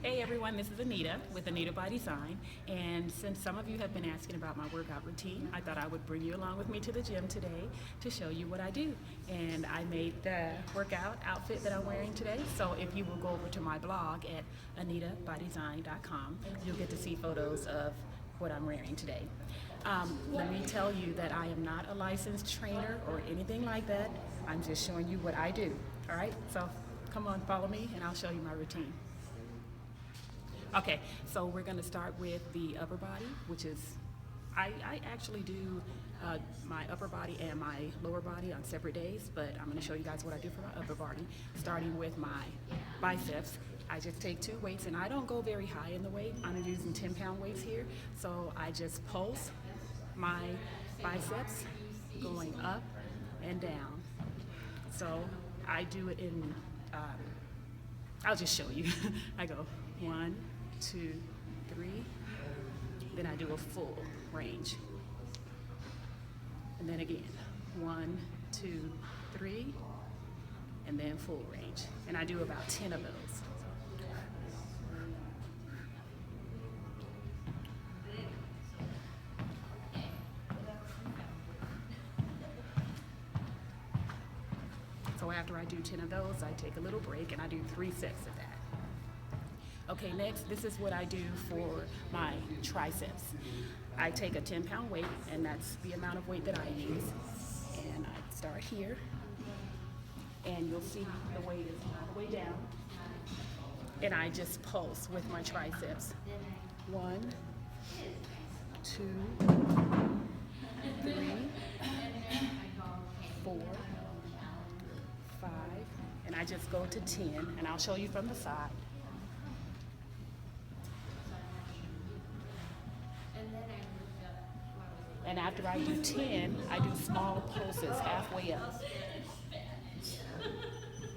Hey everyone, this is Anita with Anita by Design, and since some of you have been asking about my workout routine, I thought I would bring you along with me to the gym today to show you what I do. And I made the workout outfit that I'm wearing today, so if you will go over to my blog at anitabydesign.com, you'll get to see photos of what I'm wearing today. Let me tell you that I am not a licensed trainer or anything like that. I'm just showing you what I do. All right, so come on, follow me and I'll show you my routine. Okay, so we're going to start with the upper body, which is, I actually do my upper body and my lower body on separate days, but I'm going to show you guys what I do for my upper body, starting with my biceps. I just take 2 weights, and I don't go very high in the weight. I'm using 10-pound weights here, so I just pulse my biceps going up and down. So I do it in, I'll just show you. I go 1, 2, 3, then I do a full range. And then again, 1, 2, 3, and then full range. And I do about 10 of those. So after I do 10 of those, I take a little break and I do 3 sets of that. Okay, next, this is what I do for my triceps. I take a 10-pound weight, and that's the amount of weight that I use. And I start here, and you'll see the weight is all the way down. And I just pulse with my triceps. 1, 2, 3, 4, 5, and I just go to 10, and I'll show you from the side. And after I do 10, I do small pulses halfway up.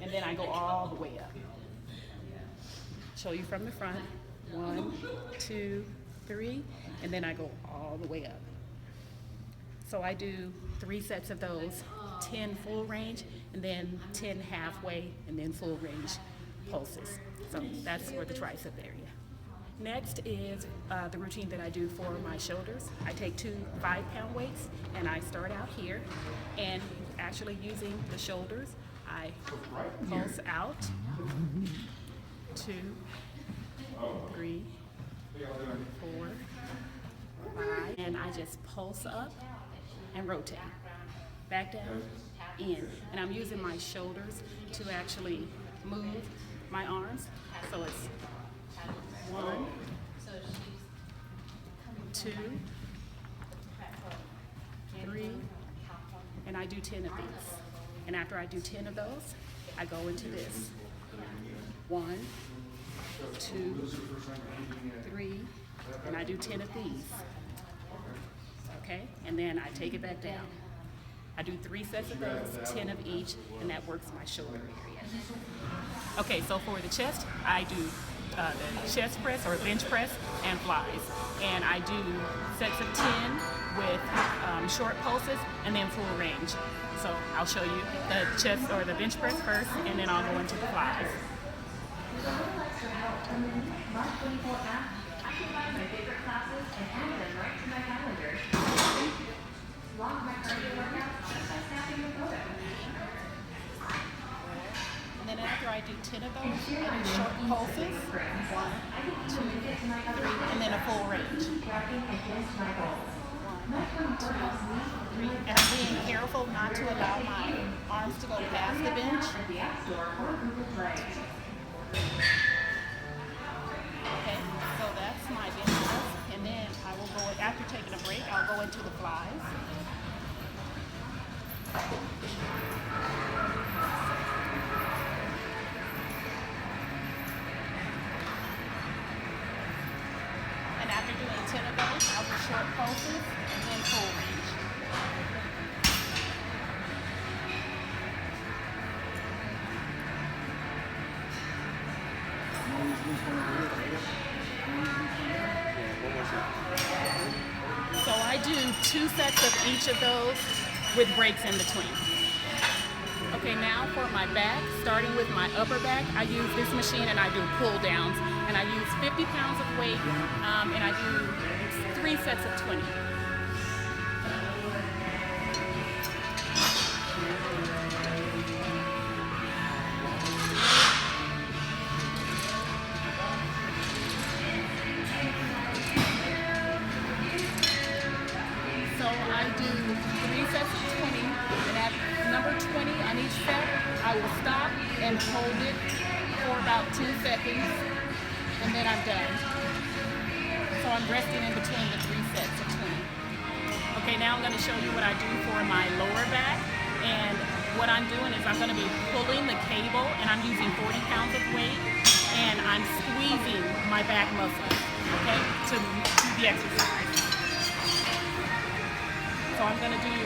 And then I go all the way up. Show you from the front. 1, 2, 3, and then I go all the way up. So I do 3 sets of those, 10 full range, and then 10 halfway, and then full range pulses. So that's for the tricep area. Next is the routine that I do for my shoulders. I take 2 5-pound weights, and I start out here, and actually using the shoulders, I pulse out, 2, 3, 4, 5, and I just pulse up and rotate, back down, in, and I'm using my shoulders to actually move my arms, so it's 1, 2, 3, and I do 10 of these. And after I do 10 of those, I go into this. 1, 2, 3, and I do 10 of these. Okay, and then I take it back down. I do 3 sets of those, 10 of each, and that works my shoulder area. Okay, so for the chest, I do the chest press or bench press and flies. And I do sets of 10 with short pulses and then full range. So I'll show you the chest or the bench press first, and then I'll go into the flies. And then after I do 10 of those, I do short pulses, 1, 2, 3, and then a full range. 1, 2, 3, and I'm being careful not to allow my arms to go past the bench. Okay, so that's my bench press, and then I will go, after taking a break, I'll go into the flies. And after doing 10 of those, I'll do short pulses and then full range. So I do 2 sets of each of those with breaks in between. Okay, now for my back, starting with my upper back, I use this machine and I do pull downs and I use 50 pounds of weight, and I do 3 sets of 20. So I do 3 sets of 20, and at number 20 on each set, I will stop and hold it for about 2 seconds, and then I'm done. So I'm resting in between the 3 sets of 20. Okay, now I'm going to show you what I do for my lower back, and what I'm doing is I'm going to be pulling the cable, and I'm using 40 pounds of weight, and I'm squeezing my back muscles, okay, to do the exercise. So I'm going to do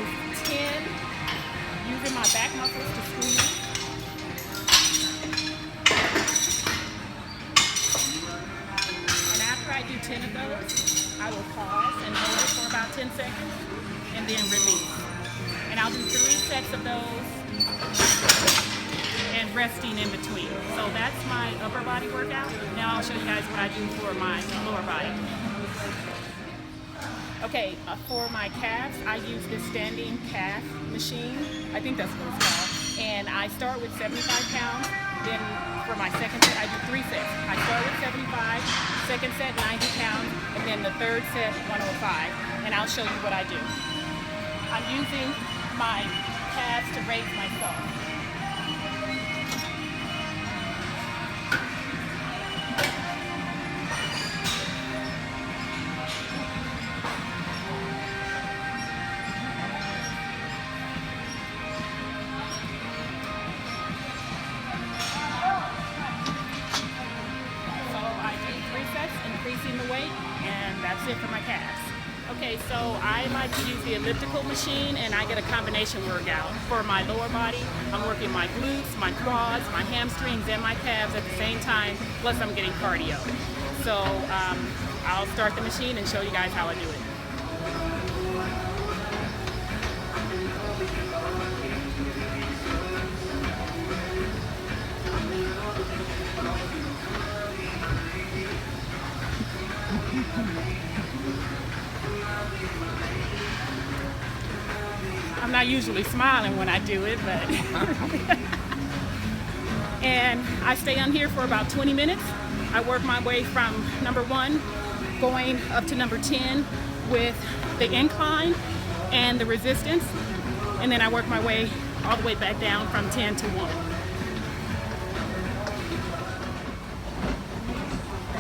10 using my back muscles to squeeze. And after I do 10 of those, I will pause and hold it for about 10 seconds and then release. And I'll do 3 sets of those and resting in between. So that's my upper body workout. Now I'll show you guys what I do for my lower body. Okay, for my calves, I use this standing calf machine. I think that's what it's called. And I start with 75 pounds. Then for my second set, I do 3 sets. I start with 75, second set 90 pounds, and then the third set 105. And I'll show you what I do. I'm using my calves to raise myself. Increasing the weight, and that's it for my calves. Okay, so I like to use the elliptical machine, and I get a combination workout. For my lower body, I'm working my glutes, my quads, my hamstrings, and my calves at the same time, plus I'm getting cardio. So I'll start the machine and show you guys how I do it. I'm not usually smiling when I do it, but and I stay on here for about 20 minutes. I work my way from number 1 going up to number 10 with the incline and the resistance, and then I work my way all the way back down from 10 to 1.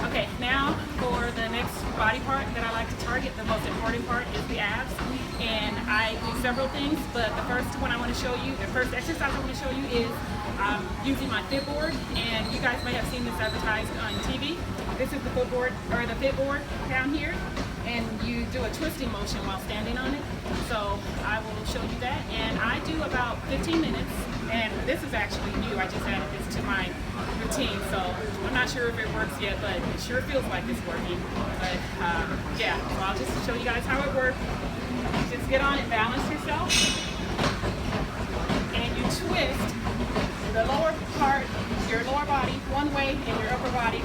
Okay, now for the next body part that I like to target, the most important part is the abs. And I do several things, but the first one I want to show you, the first exercise I want to show you is using my fit board. And you guys may have seen this advertised on TV. This is the footboard, or the fit board down here. And you do a twisting motion while standing on it. So I will show you that. And I do about 15 minutes. And this is actually new. I just added this to my routine. So I'm not sure if it works yet, but it sure feels like it's working. But yeah, so I'll just show you guys how it works. Just get on and balance yourself. And you twist the lower part, your lower body one way and your upper body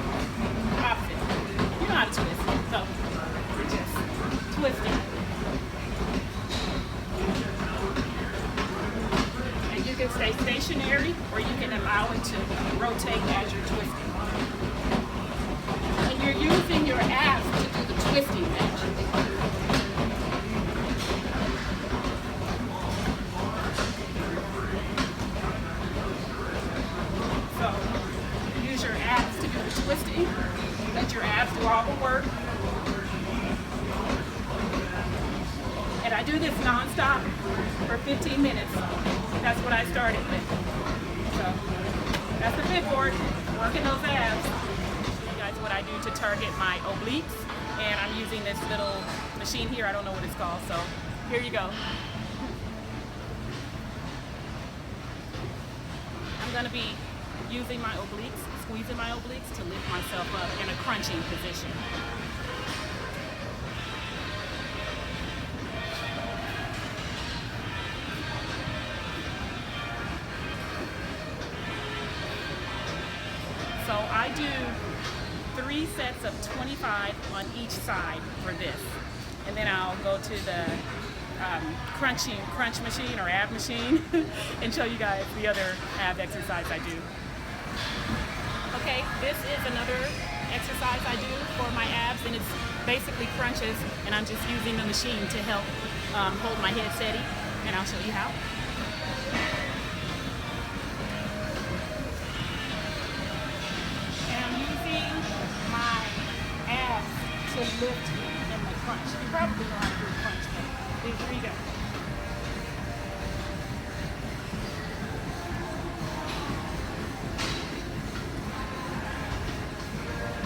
opposite. You know how to twist. So just twisting. And you can stay stationary or you can allow it to rotate as you're twisting. And you're using your abs to do the twisting action. Twisting, let your abs do all the work. And I do this non-stop for 15 minutes. That's what I started with. So that's the fit board, working those abs. Show you guys what I do to target my obliques. And I'm using this little machine here. I don't know what it's called, so here you go. I'm going to be using my obliques, squeezing my obliques to lift myself up in a crunching position. So I do 3 sets of 25 on each side for this. And then I'll go to the crunch machine or ab machine and show you guys the other ab exercise I do. Okay, this is another exercise I do for my abs, and it's basically crunches, and I'm just using the machine to help hold my head steady, and I'll show you how. And I'm using my abs to lift in the crunch. You probably know how to do a crunch, but here we go.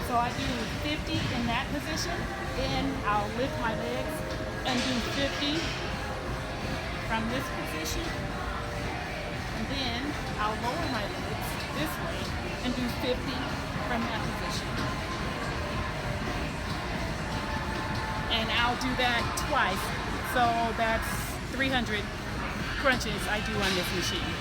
So I do 50 in that position, then I'll lift my legs and do 50 from this position, and then I'll lower my legs this way and do 50 from that position. And I'll do that twice, so that's 300 crunches I do on this machine.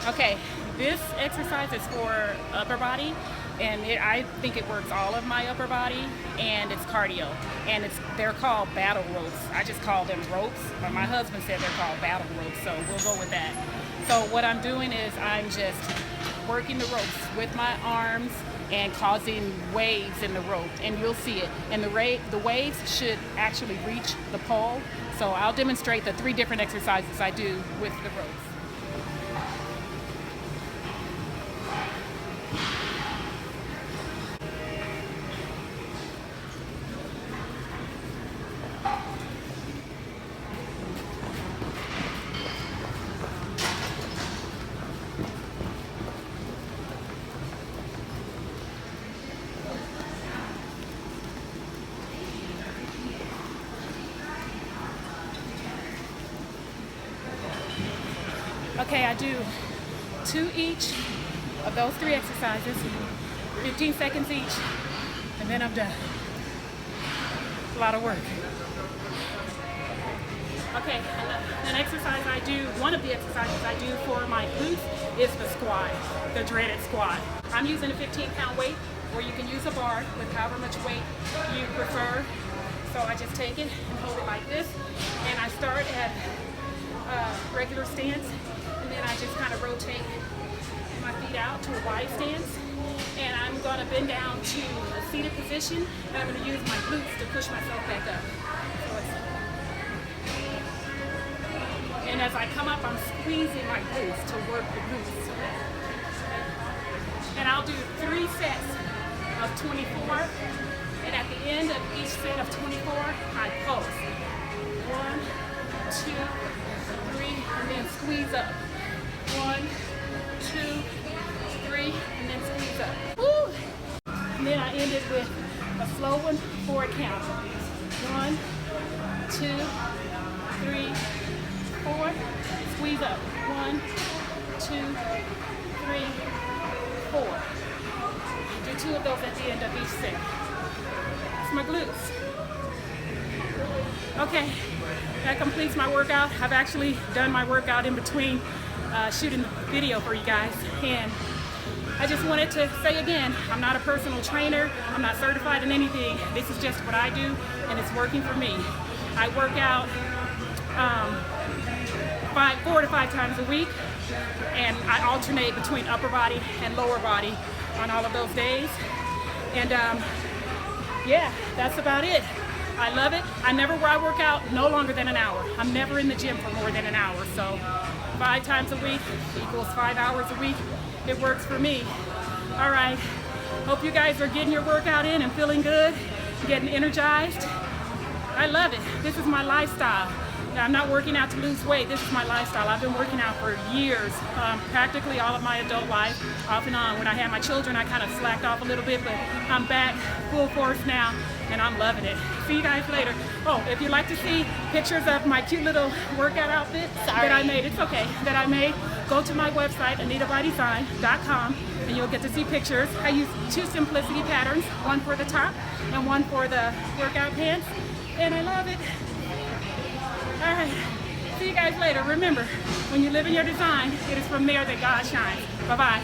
Okay, this exercise is for upper body, and I think it works all of my upper body, and it's cardio, and they're called battle ropes. I just call them ropes, but my husband said they're called battle ropes, so we'll go with that. So what I'm doing is I'm just working the ropes with my arms and causing waves in the rope, and you'll see it. And the waves should actually reach the pole. So I'll demonstrate the 3 different exercises I do with the ropes. Okay, I do 2 each of those 3 exercises, 15 seconds each, and then I'm done. A lot of work. Okay, an exercise I do, one of the exercises I do for my glutes is the squat, the dreaded squat. I'm using a 15-pound weight, or you can use a bar with however much weight you prefer. So I just take it and hold it like this, and I start at regular stance, and then I just kind of rotate my feet out to a wide stance, and I'm going to bend down to a seated position, and I'm going to use my glutes to push myself back up. And as I come up, I'm squeezing my glutes to work the glutes. And I'll do 3 sets of 24, and at the end of each set of 24, I pulse. 1, 2, 3, and then squeeze up. 1, 2, 3, and then squeeze up. Woo! And then I end it with a slow one for a count. 1, 2, 3, 4. Squeeze up. 1, 2, 3, 4. Do 2 of those at the end of each set. That's my glutes. Okay, that completes my workout. I've actually done my workout in between shooting the video for you guys, and I just wanted to say again, I'm not a personal trainer, I'm not certified in anything. This is just what I do, and it's working for me. I work out 4 to 5 times a week, and I alternate between upper body and lower body on all of those days. And yeah, that's about it. I love it. I work out no longer than an hour. I'm never in the gym for more than an hour. So 5 times a week equals 5 hours a week. It works for me. All right. Hope you guys are getting your workout in and feeling good, getting energized. I love it. This is my lifestyle. Now, I'm not working out to lose weight. This is my lifestyle. I've been working out for years, practically all of my adult life, off and on. When I had my children, I kind of slacked off a little bit, but I'm back full force now, and I'm loving it. See you guys later. Oh, if you'd like to see pictures of my cute little workout outfit that I made, it's okay, that I made, go to my website, anitabydesign.com, and you'll get to see pictures. I use 2 simplicity patterns, one for the top and one for the workout pants, and I love it. All right, see you guys later. Remember, when you live in your design, it is from there that God shines. Bye-bye.